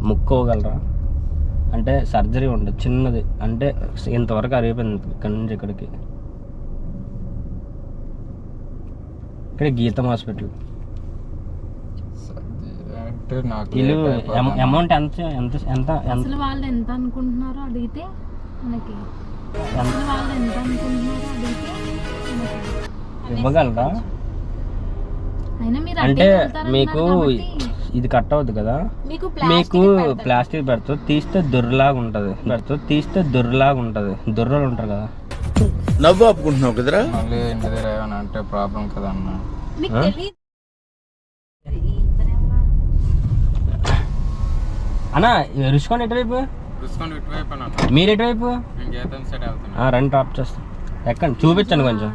ముక్కోగలరా అంటే సర్జరీ ఉండదు, చిన్నది, అంటే ఇంతవరకు అరిగిపోయింది ఇక్కడి నుంచి ఇక్కడికి. ఇక్కడ గీతం హాస్పిటల్. వీళ్ళు అమౌంట్ ఎంత ఎంత ఎంత అసలు వాళ్ళు ఎంత అనుకుంటున్నారో అడిగితే మనకి వాళ్ళు ఎంత అనుకుంటున్నారో అడిగితే ఇవ్వగలరా? అంటే మీకు ఇది కట్ అవుతుంది కదా, మీకు ప్లాస్టిక్ పెడతారు, తీస్తే దుర్రలాగా ఉంటుంది, దుర్రలు ఉంటారు కదా. నవ్వు ఆపుకుంటున్నావు కదరా. మళ్ళీ ఇంటి దగ్గర ఏమైనా అంటే ప్రాబ్లం కదా అన్న. అన్నా రుషికొండ ఎటువైపు? మీరు ఎటువైపు? రండి, డ్రాప్ చేస్తాం. ఎక్కండి, చూపించండి కొంచెం.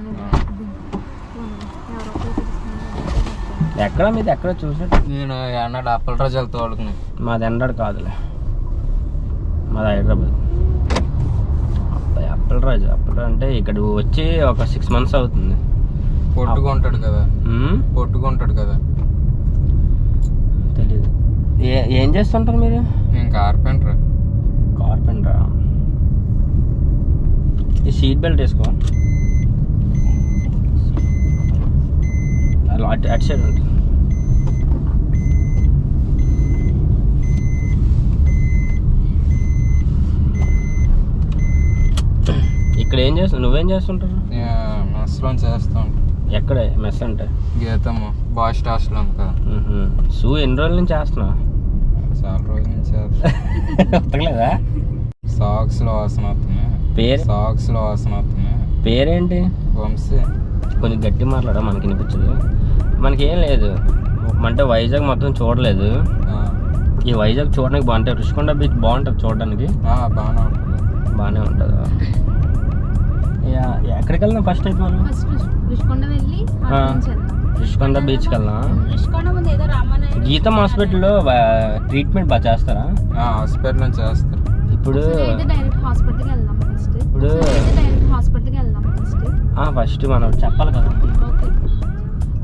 ఎక్కడ మీది ఎక్కడ చూసినట్టు? నేను ఎన్నడు అప్పల రోజు వెళ్తా వాళ్ళకి. మాది ఎన్నడు కాదులే, మాది హైదరాబాద్. అప్పల రాజు అంటే ఇక్కడ వచ్చి ఒక 6 months అవుతుంది. పొట్టుకుంటాడు కదా. తెలీదు. ఏం చేస్తుంటారు మీరు? నేను కార్పెంటరా. ఈ సీట్ బెల్ట్ వేసుకో, అటు సైడ్ ఉంటుంది. ఇక్కడ ఏం చేస్తావు? నువ్వేం చేస్తుంటారు? మెస్లో చేస్తా ఉంటాను. ఎక్కడ మెస్ అంటే? గీతమ్మ బాయ్స్ హాస్టల్ అంతా. షూ ఎన్ని రోజుల నుంచి చేస్తున్నా? చాలా రోజుల నుంచి ఉతకలేదా? సాక్స్ లో వాసన వస్తున్నాయి. పేరేంటి? వంశీ. కొంచెం గట్టి మాట్లాడా, మనకి వినిపించదు. మనకి ఏం లేదు అంటే వైజాగ్ మొత్తం చూడలేదు. ఈ వైజాగ్ చూడడానికి బాగుంటుంది. రుషికొండ బీచ్ బాగుంటుంది చూడడానికి. బాగానే ఉంటుంది. ఎక్కడికి వెళ్దాం ఫస్ట్ అయితే మనం? రుషికొండ బీచ్కి వెళ్దాం. గీతం హాస్పిటల్లో ట్రీట్మెంట్ బాగా చేస్తారా? హాస్పిటల్ చేస్తారు. ఇప్పుడు ఫస్ట్ మనం చెప్పాలి కదా.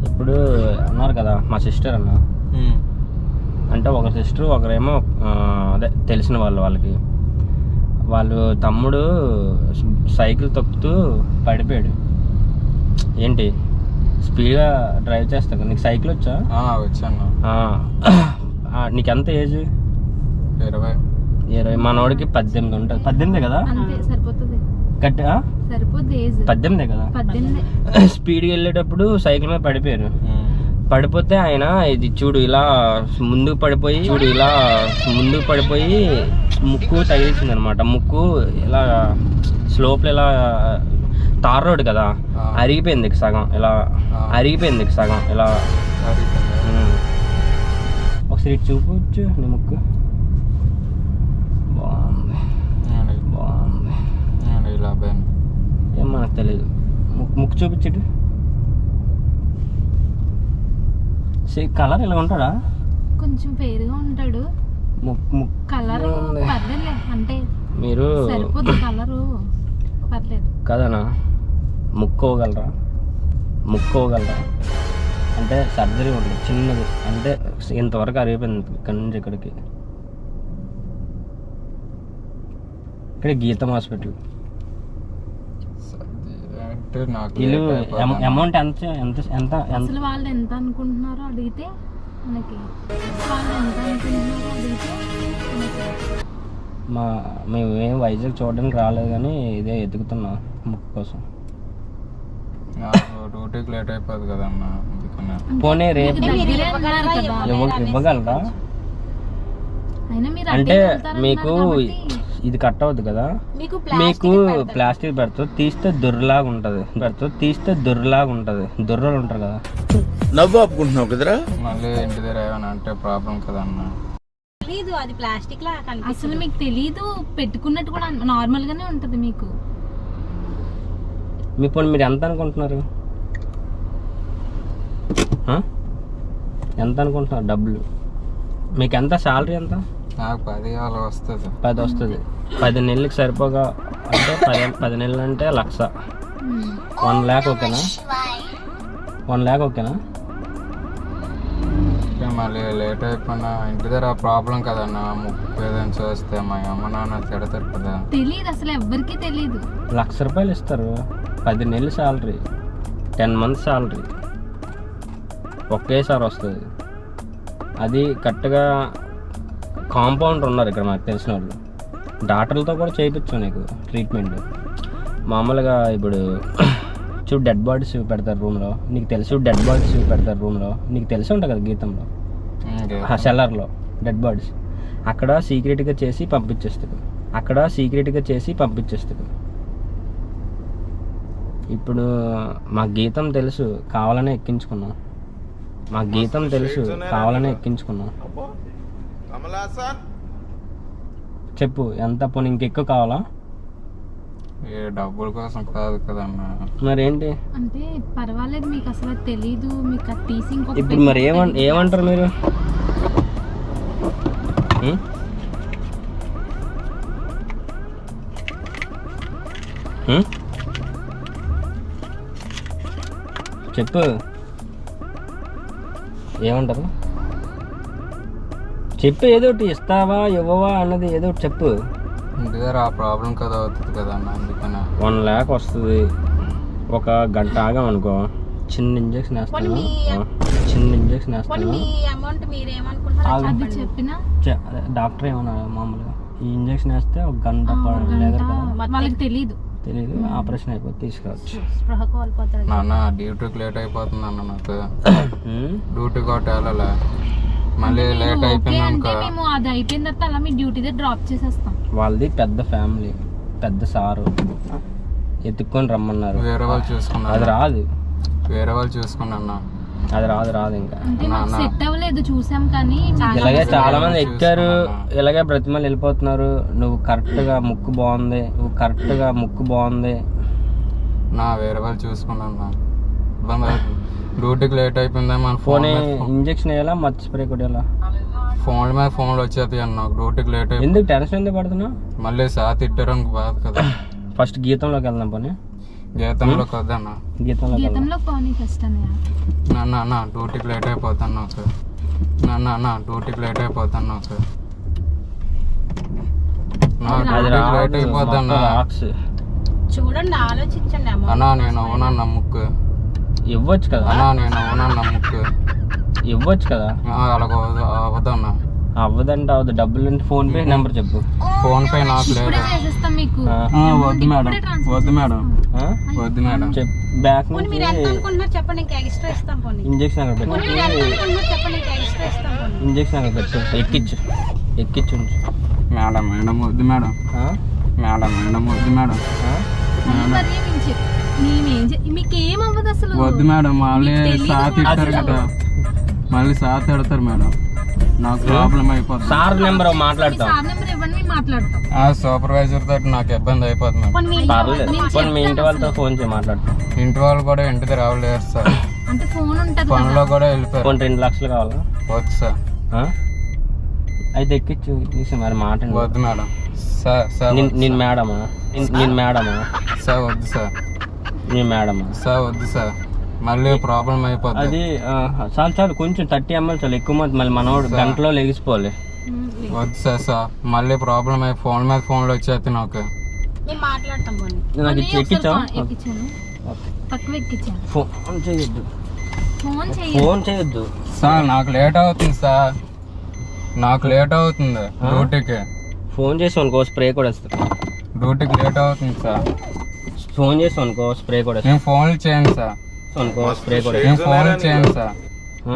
ఇప్పుడు అన్నారు కదా మా సిస్టర్ అన్న, అంటే ఒక సిస్టర్ ఒకరేమో అదే తెలిసిన వాళ్ళకి వాళ్ళు తమ్ముడు సైకిల్ తొక్కుతూ పడిపోయాడు. ఏంటి స్పీడ్గా డ్రైవ్ చేస్తా? నీకు సైకిల్ వచ్చా? వచ్చాను. నీకు ఎంత ఏజ్? 20. మనోడికి 18 ఉంటుంది. 18 కదా? కరెక్ట్. 18 కదా? స్పీడ్గా వెళ్ళేటప్పుడు సైకిల్ మీద పడిపోయారు. పడిపోతే ఆయన ఇది చూడు ఇలా ముందుకు పడిపోయి ముక్కు తగిలించింది అనమాట. ముక్కు ఇలా స్లోప్లో ఇలా తార్ రోడ్ కదా, అరిగిపోయింది సగం ఇలా. ఒకసారి ఇటు చూపొచ్చు నీ ముక్కు. బాగుంది. ఏం మనకు తెలీదు. ముక్కు చూపించు. కలర్ ఇలా ఉంటాడా? కొంచెం పేరుగా ఉంటాడు. కలర్ పర్లేదు, అంటే మీరు సరిపోతుంది. కలరు పర్లేదు కదనా? ముక్కోగలరా అంటే సర్జరీ ఉండదు, చిన్నది, అంటే ఇంతవరకు అరిగిపోయింది ఇక్కడి నుంచి ఇక్కడికి. ఇక్కడ గీతం హాస్పిటల్. వీళ్ళు అమౌంట్ ఎంత ఎంత ఎంత అసలు వాళ్ళు ఎంత అనుకుంటున్నారో అడిగితే మనకి మేమేం వైజాగ్ చూడడానికి రాలేదు, కానీ ఇదే ఎదుగుతున్నా ముక్కు కోసం. డ్యూటీకి లేట్ అయిపోతుంది కదన్నా. పోనీ రేపు ఇవ్వగలరా? అంటే మీకు ఇది కట్ అవుతుంది కదా, మీకు ప్లాస్టిక్ పెడతారు, తీస్తే దుర్రలాగా ఉంటుంది, దుర్రలు ఉంటారు కదా. నవ్వు ఆపుకుంటున్నావు కదరా. మళ్ళీ ఇంటి దగ్గర ఏమైనా అంటే ప్రాబ్లం కదన్నా. అది ప్లాస్టిక్ లా అసలు మీకు తెలీదు. పెట్టుకున్నట్టు కూడా నార్మల్ గానే ఉంటది మీకు. మీ పోనీ మీరు ఎంత అనుకుంటున్నారు? డబ్బులు మీకు ఎంత? శాలరీ ఎంత? నాకు 10 వస్తుంది. 10 వస్తుంది. 10 నెలలకి సరిపోగా అంటే 10 నెలలు అంటే 1,00,000. 1 lakh ఓకేనా? 1 lakh ఓకేనా? మళ్ళీ లేట్ అయిపోయినా ఇంటి దగ్గర ప్రాబ్లం కదన్న. ముక్కు ఏదైనా చూస్తే మా అమ్మ నాన్న తిడతారు కదా. తెలియదు అసలు ఎవ్వరికి తెలియదు. ₹1,00,000 ఇస్తారు, 10 నెలల శాలరీ, 10 మంత్స్ శాలరీ ఒకేసారి వస్తుంది. అది కరెక్ట్గా కాంపౌండర్ ఉన్నారు ఇక్కడ మాకు తెలిసిన వాళ్ళు, డాక్టర్లతో కూడా చేయించు నీకు ట్రీట్మెంట్. మామూలుగా ఇప్పుడు చూడు డెడ్ బాడీస్ పెడతారు రూమ్లో, నీకు తెలుసు డెడ్ బాడీస్ పెడతారు రూమ్లో, నీకు తెలిసి ఉంటుంది కదా గీతంలో, సెల్లర్లో డెడ్ బాడీస్ అక్కడ సీక్రెట్గా చేసి పంపించేస్తాడు, అక్కడ సీక్రెట్గా చేసి పంపించేస్తాడు. ఇప్పుడు మా గీతం తెలుసు కావాలనే ఎక్కించుకున్నాం, మా గీతం తెలుసు కావాలనే ఎక్కించుకున్నాం. చెప్పు ఎంత పోనీ ఇంకెక్కువ కావాలా? ఏ డబ్బుల కోసం కాదు కదన్నా. మరేంటి అంటే పర్వాలేదు, మీకు అసలు తెలీదు, మీకు అది తీసి ఇంకొక ఇప్పుడు మరి ఏమంటారు మీరు? చెప్పు ఏమంటారు? చెప్పు, ఏదో ఒకటి ఇస్తావా ఇవ్వవా అన్నది ఏదో ఒకటి చెప్పు. ఇంటి దగ్గర ఆ ప్రాబ్లం కదా అవుతుంది కదన్న, అందుకనే. 1 lakh వస్తుంది, ఒక గంట ఆగామనుకో చిన్న ఇంజక్షన్ వేస్తాను, చిన్న ఇంజక్షన్ వేస్తాను. అది చెప్పినా డాక్టర్ ఏమన్నా మామూలుగా ఈ ఇంజక్షన్ వేస్తే ఒక గంట లేదు కదా, వాళ్ళకి తెలీదు. ఆపరేషన్ అయిపోతే తీసుకురావచ్చు. నాన్న డ్యూటీకి లేట్ అయిపోతుంది అన్న, నాకు డ్యూటీకి ఒకటి వెళ్ళాలి, మళ్ళీ లేట్ అయిపోయింది అనుకో. మేము అది అయిపోయిన తర్వాత అలా మీ డ్యూటీ దగ్గర డ్రాప్ చేసేస్తాం. వాళ్ళది పెద్ద ఫ్యామిలీ, పెద్ద సారు ఎత్తుక్కొని రమ్మన్నారు. వేరే వాళ్ళు చూసుకున్నారు, అది రాదు, వేరే వాళ్ళు చూసుకున్నా. అది రాదు ఇంకా. అంటే మాకు సెట్ అవ్వలేదు, చూసాం కానీ ఇలాగే చాలా మంది ఎక్కారు, ఇలాగే బ్రతిమలు వెళ్ళిపోతున్నారు. నువ్వు కరెక్ట్ గా ముక్కు బాగుంది, నువ్వు కరెక్ట్ గా ముక్కు బాగుంది నా వేరే వాళ్ళు చూసుకున్నా. డ్యూటీకి లేట్ అయిపోయిందా మన ఫోన్ ఇంజక్షన్ వేయాలా, మచ్చ స్ప్రే కొట్టేయాలా? ఫోన్ల మీద ఫోన్లు వచ్చేది అన్న, డ్యూటీకి లేట్ అయిపోయింది. ఎందుకు టెన్షన్ ఎందుకు పడుతున్నావు? మళ్ళీ సార్ తిట్టారని బాధ కదా. ఫస్ట్ గీతంలోకి వెళ్దాం పోనీ. గీతంలోకి వద్దన్న, గీతంలో పోనీ ఫస్ట్ అన్నయ్య. నాన్న డ్యూటీకి లేట్ అయిపోతాను నాకు, నాన్న డ్యూటీకి లేట్ అయిపోతాను నాకు, లేట్ అయిపోతాను. చూడండి, ఆలోచించండి అన్నా నేను అవునన్నా ముక్కు ఇవ్వచ్చు కదా, అన్నా నేను అవునన్నా ముక్కు ఇవ్వచ్చు కదా. అలాగ అవ్వదన్నా. అవ్వదంటే అవ్వదు, డబ్బులు అంటే ఫోన్ పే నెంబర్ చెప్పు. ఫోన్ పే నాకు లేదు. చేసేస్తాం మీకు. వద్దు మేడం, వద్దు మేడం, వద్దు మేడం. బ్యాక్ నుంచి చెప్పండి, ఇంకా ఎక్స్ట్రా ఇస్తాం. ఇంజక్షన్ అక్కడ పెట్టు, ఇంజక్షన్ అక్కడ పెట్టు, ఎక్కించు మేడం మేడం వద్దు మేడం, మేడం మేడం వద్దు మేడం, మీకు ఏమవ్వదు అసలు. వద్దు మేడం, మళ్ళీ సాత్ తిడతారు కదా, మళ్ళీ సాత్ తిడతారు మేడం, నాకు ప్రాబ్లం అయిపోతుంది. సార్ నెంబర్ మాట్లాడతాం, ఆ సూపర్వైజర్ తోటి నాకు ఇబ్బంది అయిపోతుంది మేడం. పర్లేదు, మీ ఇంటి వాళ్ళతో ఫోన్ చేసి మాట్లాడతాం. ఇంటి వాళ్ళు కూడా ఇంటికి రావలేరు సార్, అంటే ఫోన్ ఉంటుంది, పనిలో కూడా వెళ్ళిపోయారు. 2 లక్షలు కావాలా? వద్దు సార్. అయితే ఎక్కించు మరి మాట. వద్దు మేడం సార్, సార్ నేను మేడమా, నేను మేడమా సార్, వద్దు సార్, నేను మేడమా సార్, వద్దు సార్, మళ్ళీ ప్రాబ్లం అయిపోతుంది. అది చాలు కొంచెం 30 ml చాలు, ఎక్కువ మంది మళ్ళీ మనోడు గంటలో లెగిసిపోవాలి. వద్దు సార్, సార్ మళ్ళీ ప్రాబ్లం అయ్యి ఫోన్ మీద ఫోన్లు వచ్చేది నాకు. నాకు ఎక్కించావు, ఫోన్ చేయొద్దు సార్, నాకు లేట్ అవుతుంది సార్, నాకు లేట్ అవుతుంది డ్యూటీకి. ఫోన్ చేసి అనుకో స్ప్రే కూడా వస్తుంది, డ్యూటీకి లేట్ అవుతుంది సార్. ఫోన్ చేసి అనుకో స్ప్రే కూడా నేను ఫోన్లు చేయను సార్, అనుకో స్ప్రే కూడా నేను ఫోన్లు చేయను సార్,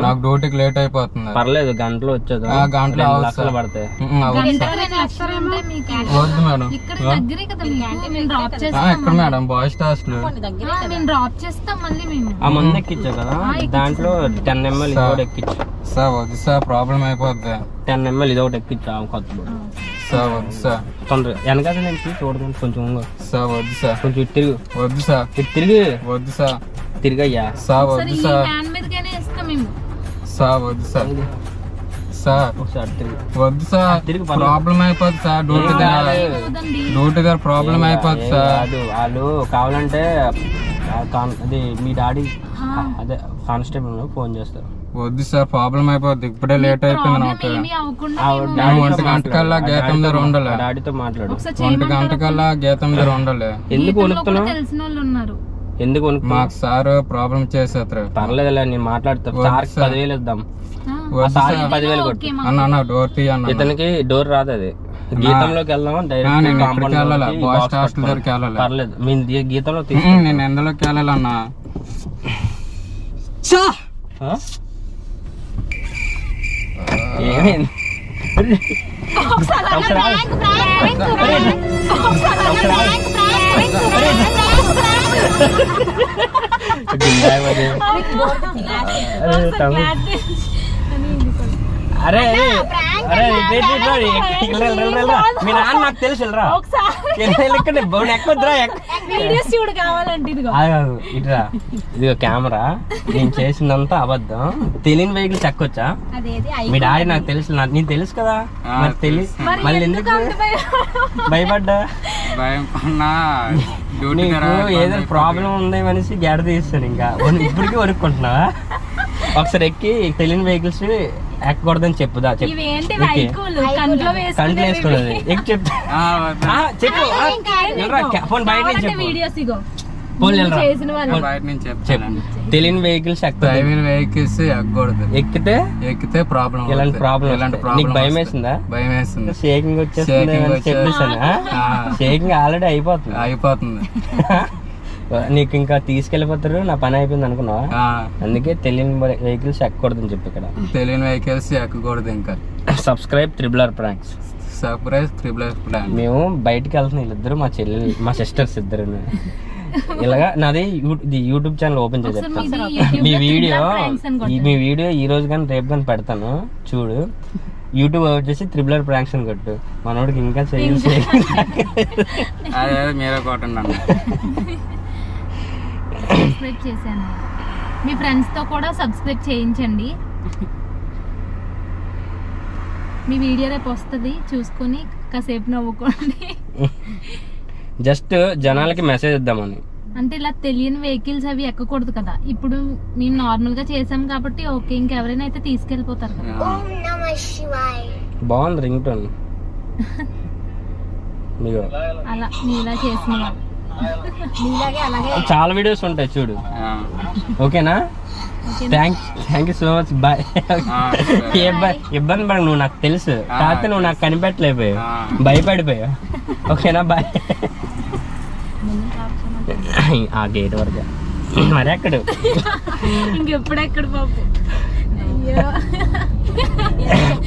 నాకు డ్యూటీకి లేట్ అయిపోతుంది. పర్లేదు, గంటలో వచ్చేది, గంటలో 2 లక్షలు పడతాయి. వద్దు మేడం, ఎక్కడ మేడం బాయ్స్ హాస్టల్ ఆ మంది ఎక్కించావు కదా, దాంట్లో 10 ml ఇదొకటి ఎక్కించు సార్. వద్దు సార్, ప్రాబ్లం అయిపోద్ది. 10 ml ఇదొకటి ఎక్కించు కొత్త సార్. వద్దు సార్, తొందరగా వెనకాల నుంచి చూడదు కొంచెం సార్. వద్దు సార్, కొంచెం ఇటు తిరుగు. వద్దు సార్, తిరిగి వద్దు సార్, తిరిగయ్యా సార్. వద్దు సార్, సార్ వద్దు సార్, సార్ ఒకసారి తిరిగి. వద్దు సార్, ప్రాబ్లం అయిపోద్ది సార్, డ్యూటీ దగ్గర ప్రాబ్లం అయిపోద్ది సార్. వాళ్ళు కావాలంటే అది మీ డాడీ అదే కానిస్టేబుల్ ఫోన్ చేస్తారు. వద్దు సార్, ప్రాబ్లం అయిపోద్ది. ఇప్పుడే లేట్ అయిపోయింది నాకు. ఏమీ అవ్వకుండా నేను 1 గంట కల్లా గీతం దగ్గర ఉండాలి. డాడీతో మాట్లాడు. 1 గంట కల్లా గీతం దగ్గర ఉండాలి. ఎందుకు వణుకుతున్నావు? తెలిసిన వాళ్ళు ఉన్నారు. ఎందుకు వణుకుతున్నావు? మాకు సార్ ప్రాబ్లం చేసేస్తారు. పర్లేదులే, నేను మాట్లాడతా. సార్ 10,000 ఇద్దాం. సార్ 10,000 కొట్టు. అన్న డోర్ తీ అన్న. ఇతనికి డోర్ రాదు. అది గీతంలోకి వెళ్దాం డైరెక్ట్. నేను ఎక్కడికి వెళ్ళాలి? బాయ్స్ హాస్టల్ దగ్గరికి వెళ్ళాలి. పర్లేదు, మీ గీతంలో నేను ఎందులోకి వెళ్ళాలన్నా? ఏమైంది? అరే అరే మీ నాన్న నాకు తెలుసు. ఇట్రా, ఇదిగో కెమెరా. నేను చేసిందంతా అబద్ధం. తెలియని వెహికల్ చెక్కొచ్చా? మీ డాడీ నాకు తెలుసు. నీకు తెలుసు కదా, మరి తెలియదు. మళ్ళీ ఎందుకు భయపడ్డా? నీకు ఏదైనా ప్రాబ్లం ఉంది అనేసి గేడ తీస్తాను. ఇంకా ఇప్పటికీ వరుక్కుంటున్నావా? ఒకసారి ఎక్కి తెలియని వెహికల్స్ ఎక్కకూడదని చెప్పుదా? చెప్పు. కంట్లో వేసుకున్నది ఎక్కి చెప్తా. చెప్పు. ఫోన్ బయట నుంచి చెప్పు. తెలియని వెహికల్స్ వెహికల్స్ ఎక్కితే ప్రాబ్లం. ఇలాంటి ప్రాబ్లం. నీకు భయం వేసిందా? భయం వేస్తుంది. షేకింగ్ వచ్చేస్తుంది చెప్పేసాను. షేకింగ్ ఆల్రెడీ అయిపోతుంది. నీకు ఇంకా తీసుకెళ్ళిపోతారు, నా పని అయిపోయింది అనుకున్నావా? అందుకే తెలియని వెహికల్స్ ఎక్కకూడదని చెప్పి ఇక్కడ. తెలియని వెహికల్స్ ఎక్కకూడదు. ఇంకా సబ్స్క్రైబ్ త్రిబులర్ ప్రాంక్స్. మేము బయటికి వెళ్తున్నాం వీళ్ళిద్దరు, మా చెల్లెలు, మా సిస్టర్స్ ఇద్దరు. ఇలాగా నాది యూట్యూబ్ ఛానల్ ఓపెన్ చేసి చెప్తాను. మీ వీడియో ఈ రోజు కానీ రేపు కానీ పెడతాను చూడు. యూట్యూబ్ వచ్చేసి త్రిబులర్ ప్రాంక్స్ అని కొట్టు. మనోడికి ఇంకా మీరే కొట్టండి. సబ్స్క్రైబ్ చేశాను. మీ ఫ్రెండ్స్ తో కూడా సబ్స్క్రైబ్ చేయించండి. మీ వీడియో రేపు వస్తుంది, చూసుకొని కాసేపు నవ్వుకోండి. జస్ట్ జనాలకి మెసేజ్ ఇద్దామని. అంటే ఇలా తెలియని వెహికల్స్ అవి ఎక్కకూడదు కదా. ఇప్పుడు మేము నార్మల్ గా చేసాం కాబట్టి ఓకే, ఇంకెవరైనా అయితే తీసుకెళ్ళిపోతారు కదా. బాగుంది రింగ్ టోన్. అలా నీలా చేసిన వాళ్ళు చాలా వీడియోస్ ఉంటాయి చూడు. ఓకేనా? Thank you so much. Bye. ఇబ్బంది పడ, నువ్వు నాకు తెలుసు. కాకపోతే నువ్వు నాకు కనిపెట్టలేకపోయావు, భయపడిపోయావు. ఓకేనా? బాయ్. ఆ గేట్ వరకు మరి ఎక్కడ ఇంకెప్పుడెక్కడ బాబు.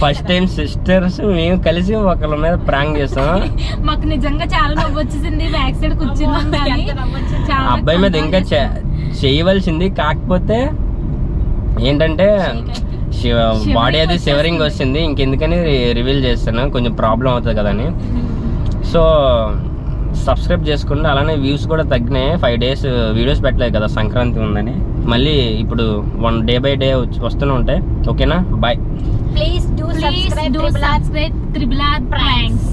ఫస్ట్ టైం సిస్టర్స్ మేము కలిసి ఒకళ్ళ మీద ప్రాంక్ చేస్తాం. మాకు నిజంగా చాలా నవ్వు వచ్చేసింది. బ్యాక్ సైడ్ కూర్చున్నాం. అబ్బాయి మీద ఇంకా చేయవలసింది, కాకపోతే ఏంటంటే బాడీ అది షివరింగ్ వచ్చింది. ఇంకెందుకని రివీల్ చేస్తాను, కొంచెం ప్రాబ్లం అవుతుంది కదా అని. సో సబ్స్క్రైబ్ చేసుకోండి. అలానే వ్యూస్ కూడా తగ్గినాయి. 5 days వీడియోస్ పెట్టలేదు కదా, సంక్రాంతి ఉందని. మళ్ళీ ఇప్పుడు 1 day by day వస్తూనే ఉంటాయి. ఓకేనా? బాయ్. ప్లీజ్ డూ సబ్స్క్రైబ్ త్రిబులర్ ప్రాంక్స్.